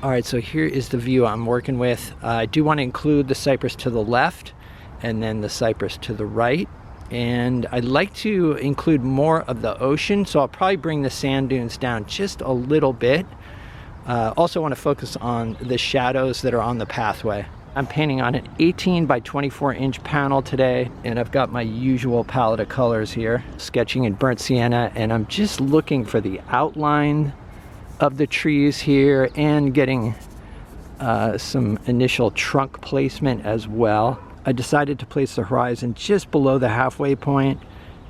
All right, so here is the view I'm working with. I do want to include the cypress to the left and then the cypress to the right. And I'd like to include more of the ocean, so I'll probably bring the sand dunes down just a little bit. Also want to focus on the shadows that are on the pathway. I'm painting on an 18 by 24 inch panel today, and I've got my usual palette of colors here, sketching in burnt sienna, and I'm just looking for the outline of the trees here and getting some initial trunk placement as well. I decided to place the horizon just below the halfway point,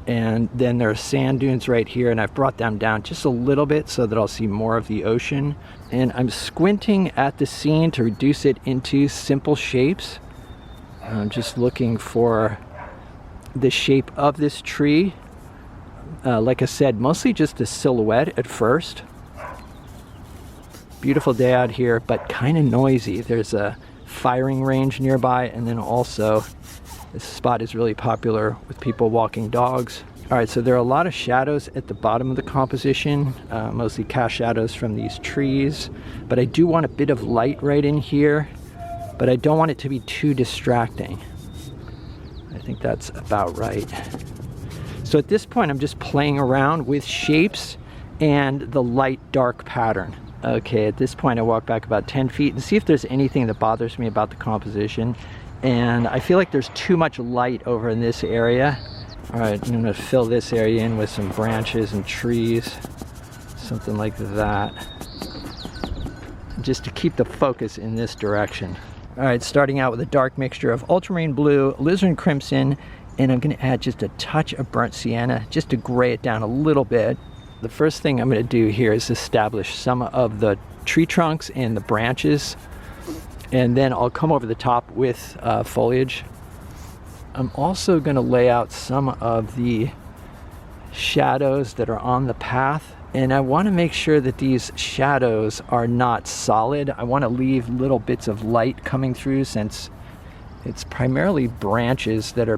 and then there are sand dunes right here, and I've brought them down just a little bit so that I'll see more of the ocean. And I'm squinting at the scene to reduce it into simple shapes. I'm just looking for the shape of this tree. Like I said, mostly just a silhouette at first. Beautiful day out here, but kind of noisy. There's a firing range nearby, and then also this spot is really popular with people walking dogs. All right, so there are a lot of shadows at the bottom of the composition, mostly cast shadows from these trees, but I do want a bit of light right in here, but I don't want it to be too distracting. I think that's about right. So at this point, I'm just playing around with shapes and the light dark pattern. Okay, at this point I walk back about 10 feet and see if there's anything that bothers me about the composition. And I feel like there's too much light over in this area. All right, I'm gonna fill this area in with some branches and trees, something like that, just to keep the focus in this direction. All right, starting out with a dark mixture of ultramarine blue, alizarin crimson, and I'm gonna add just a touch of burnt sienna just to gray it down a little bit. The first thing I'm going to do here is establish some of the tree trunks and the branches, and then I'll come over the top with foliage. I'm also going to lay out some of the shadows that are on the path, and I want to make sure that these shadows are not solid. I want to leave little bits of light coming through, since it's primarily branches that are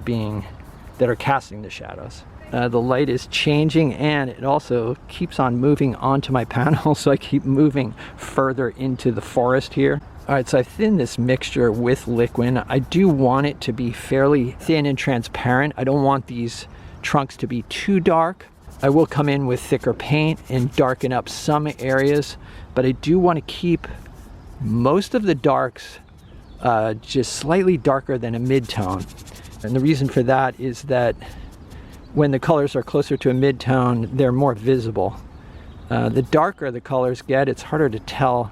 casting the shadows. The light is changing, and it also keeps on moving onto my panel, so I keep moving further into the forest here. All right, so I thinned this mixture with liquid. I do want it to be fairly thin and transparent. I don't want these trunks to be too dark. I will come in with thicker paint and darken up some areas, but I do want to keep most of the darks just slightly darker than a mid-tone. And the reason for that is that when the colors are closer to a mid-tone, they're more visible. The darker the colors get, it's harder to tell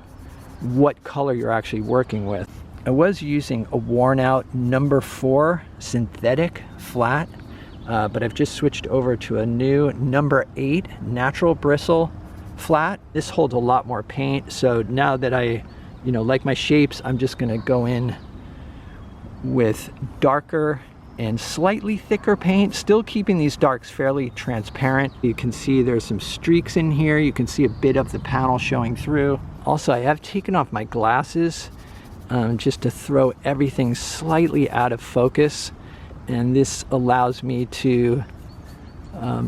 what color you're actually working with. I was using a worn out number 4 synthetic flat, but I've just switched over to a new number 8 natural bristle flat. This holds a lot more paint, so now that I like my shapes, I'm just gonna go in with darker and slightly thicker paint, still keeping these darks fairly transparent. You can see there's some streaks in here. You can see a bit of the panel showing through. Also, I have taken off my glasses just to throw everything slightly out of focus, and this allows me to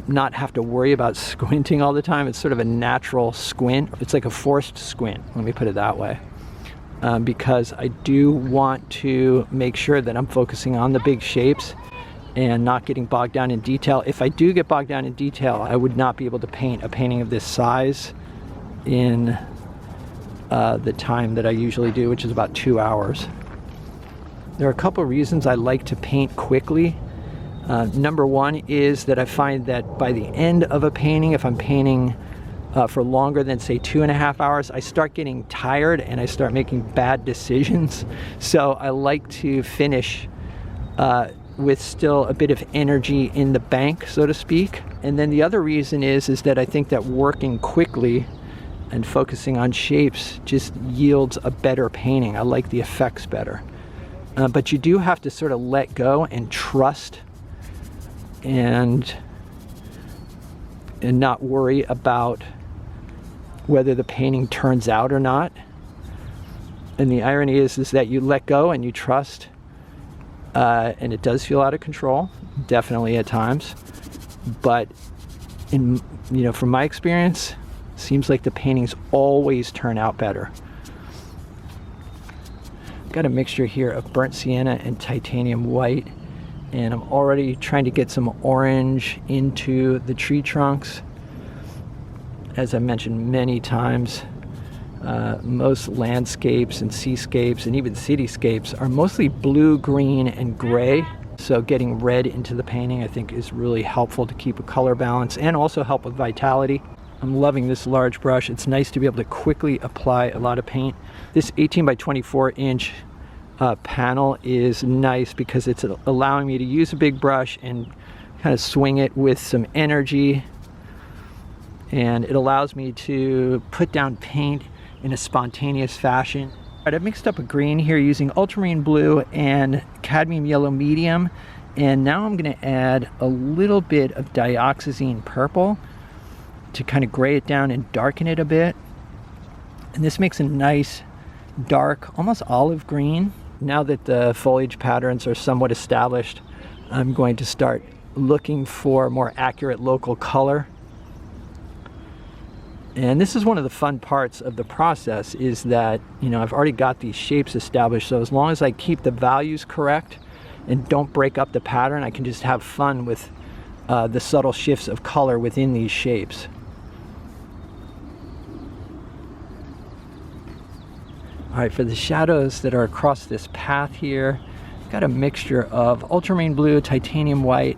not have to worry about squinting all the time. It's sort of a natural squint. It's like a forced squint, let me put it that way. Because I do want to make sure that I'm focusing on the big shapes and not getting bogged down in detail. If I do get bogged down in detail, I would not be able to paint a painting of this size in the time that I usually do, which is about 2 hours. There are a couple reasons I like to paint quickly. Number one is that I find that by the end of a painting, if I'm painting for longer than say 2.5 hours, I start getting tired and I start making bad decisions. So I like to finish with still a bit of energy in the bank, so to speak. And then the other reason is that I think that working quickly and focusing on shapes just yields a better painting. I like the effects better. But you do have to sort of let go and trust and not worry about whether the painting turns out or not. And the irony is that you let go and you trust, and it does feel out of control, definitely at times. But from my experience, seems like the paintings always turn out better. Got a mixture here of burnt sienna and titanium white, and I'm already trying to get some orange into the tree trunks. As I mentioned many times, most landscapes and seascapes and even cityscapes are mostly blue, green, and gray. So getting red into the painting I think is really helpful to keep a color balance and also help with vitality. I'm loving this large brush. It's nice to be able to quickly apply a lot of paint. This 18 by 24 inch panel is nice because it's allowing me to use a big brush and kind of swing it with some energy, and it allows me to put down paint in a spontaneous fashion. All right, I've mixed up a green here using ultramarine blue and cadmium yellow medium, and now I'm going to add a little bit of dioxazine purple to kind of gray it down and darken it a bit. And this makes a nice dark, almost olive green. Now that the foliage patterns are somewhat established, I'm going to start looking for more accurate local color. And this is one of the fun parts of the process, is that, you know, I've already got these shapes established, so as long as I keep the values correct and don't break up the pattern, I can just have fun with the subtle shifts of color within these shapes. All right, for the shadows that are across this path here, I've got a mixture of ultramarine blue, titanium white,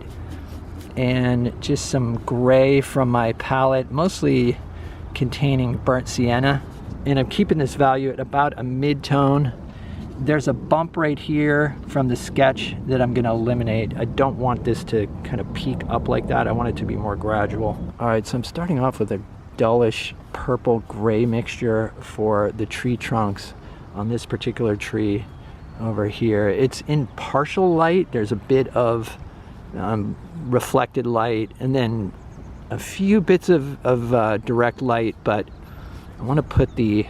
and just some gray from my palette, mostly containing burnt sienna. And I'm keeping this value at about a mid-tone. There's a bump right here from the sketch that I'm gonna eliminate. I don't want this to kind of peak up like that. I want it to be more gradual. All right, so I'm starting off with a dullish purple gray mixture for the tree trunks on this particular tree over here. It's in partial light. There's a bit of reflected light and then a few bits of direct light, but I want to put the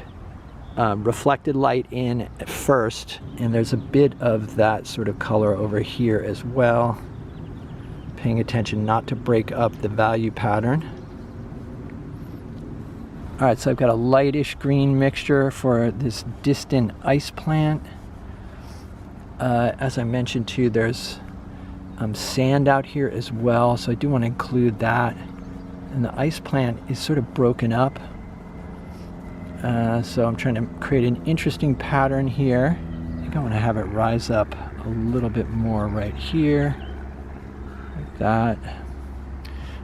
reflected light in first, and there's a bit of that sort of color over here as well. Paying attention not to break up the value pattern. All right, so I've got a lightish green mixture for this distant ice plant. As I mentioned too, there's sand out here as well, so I do want to include that. And the ice plant is sort of broken up. So I'm trying to create an interesting pattern here. I think I want to have it rise up a little bit more right here, like that.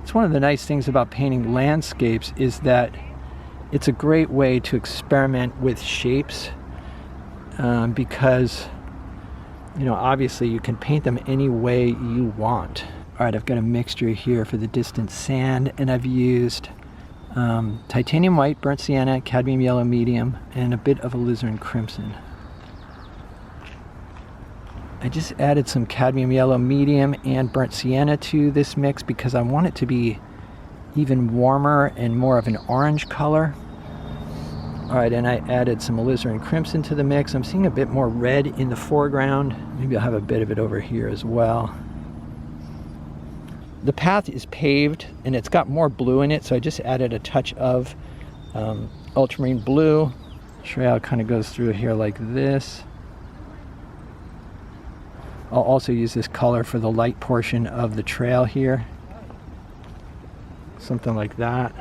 It's one of the nice things about painting landscapes is that it's a great way to experiment with shapes because, you know, obviously you can paint them any way you want. All right, I've got a mixture here for the distant sand, and I've used titanium white, burnt sienna, cadmium yellow medium, and a bit of alizarin crimson. I just added some cadmium yellow medium and burnt sienna to this mix because I want it to be even warmer and more of an orange color. All right, and I added some alizarin crimson to the mix. I'm seeing a bit more red in the foreground. Maybe I'll have a bit of it over here as well. The path is paved and it's got more blue in it, so I just added a touch of ultramarine blue. Trail kind of goes through here like this. I'll also use this color for the light portion of the trail here. Something like that.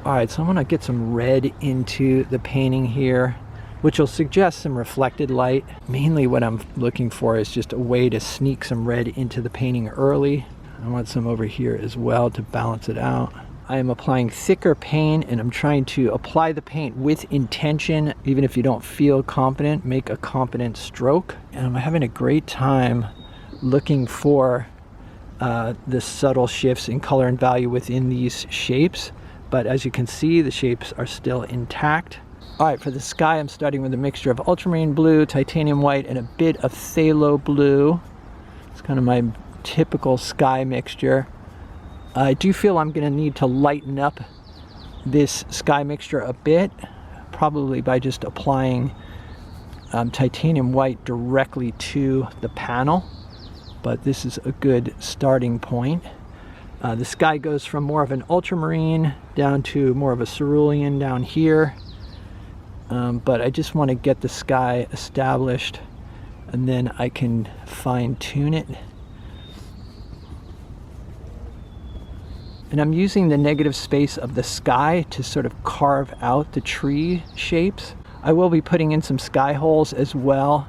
All right, so I'm gonna get some red into the painting here, which will suggest some reflected light. Mainly what I'm looking for is just a way to sneak some red into the painting early. I want some over here as well to balance it out. I am applying thicker paint, and I'm trying to apply the paint with intention. Even if you don't feel confident, make a confident stroke. And I'm having a great time looking for the subtle shifts in color and value within these shapes. But as you can see, the shapes are still intact. All right, for the sky, I'm starting with a mixture of ultramarine blue, titanium white, and a bit of phthalo blue. It's kind of my typical sky mixture. I do feel I'm going to need to lighten up this sky mixture a bit, probably by just applying titanium white directly to the panel, but this is a good starting point. The sky goes from more of an ultramarine down to more of a cerulean down here, but I just want to get the sky established and then I can fine tune it. And I'm using the negative space of the sky to sort of carve out the tree shapes. I will be putting in some sky holes as well.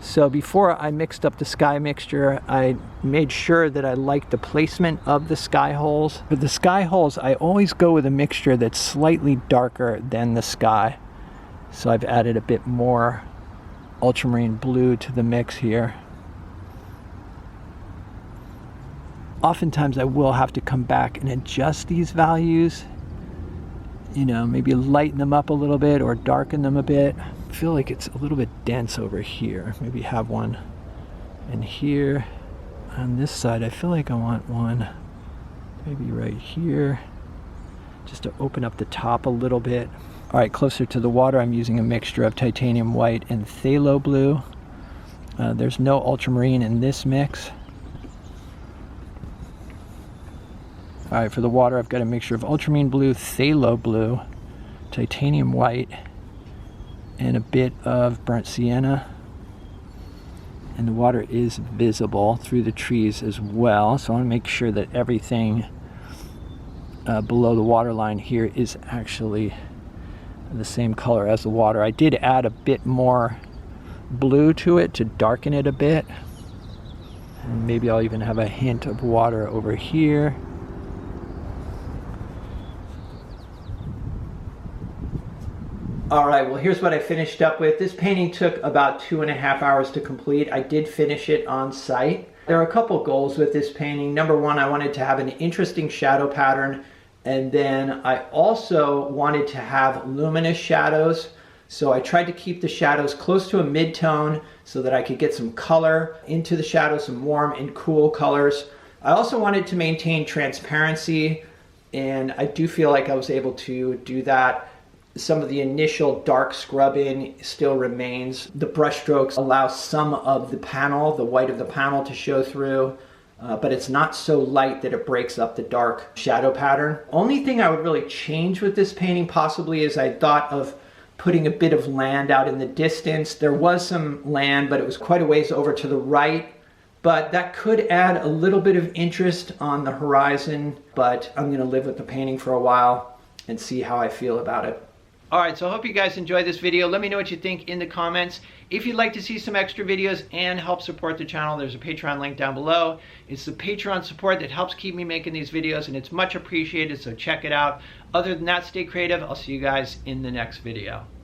So before I mixed up the sky mixture, I made sure that I liked the placement of the sky holes. For the sky holes, I always go with a mixture that's slightly darker than the sky. So I've added a bit more ultramarine blue to the mix here. Oftentimes I will have to come back and adjust these values, you know, maybe lighten them up a little bit or darken them a bit. I feel like it's a little bit dense over here. Maybe have one in here. On this side, I feel like I want one maybe right here, just to open up the top a little bit. All right, closer to the water, I'm using a mixture of titanium white and phthalo blue. There's no ultramarine in this mix. All right, for the water, I've got a mixture of ultramarine blue, phthalo blue, titanium white, and a bit of burnt sienna. And the water is visible through the trees as well, so I want to make sure that everything below the water line here is actually the same color as the water. I did add a bit more blue to it to darken it a bit. And maybe I'll even have a hint of water over here. All right, well, here's what I finished up with. This painting took about 2.5 hours to complete. I did finish it on site. There are a couple goals with this painting. Number one, I wanted to have an interesting shadow pattern, and then I also wanted to have luminous shadows. So I tried to keep the shadows close to a mid-tone so that I could get some color into the shadows, some warm and cool colors. I also wanted to maintain transparency, and I do feel like I was able to do that. Some of the initial dark scrubbing still remains. The brush strokes allow some of the panel, the white of the panel, to show through, but it's not so light that it breaks up the dark shadow pattern. Only thing I would really change with this painting possibly is I thought of putting a bit of land out in the distance. There was some land, but it was quite a ways over to the right, but that could add a little bit of interest on the horizon, but I'm gonna live with the painting for a while and see how I feel about it. All right, so I hope you guys enjoyed this video. Let me know what you think in the comments. If you'd like to see some extra videos and help support the channel, there's a Patreon link down below. It's the Patreon support that helps keep me making these videos, and it's much appreciated, so check it out. Other than that, stay creative. I'll see you guys in the next video.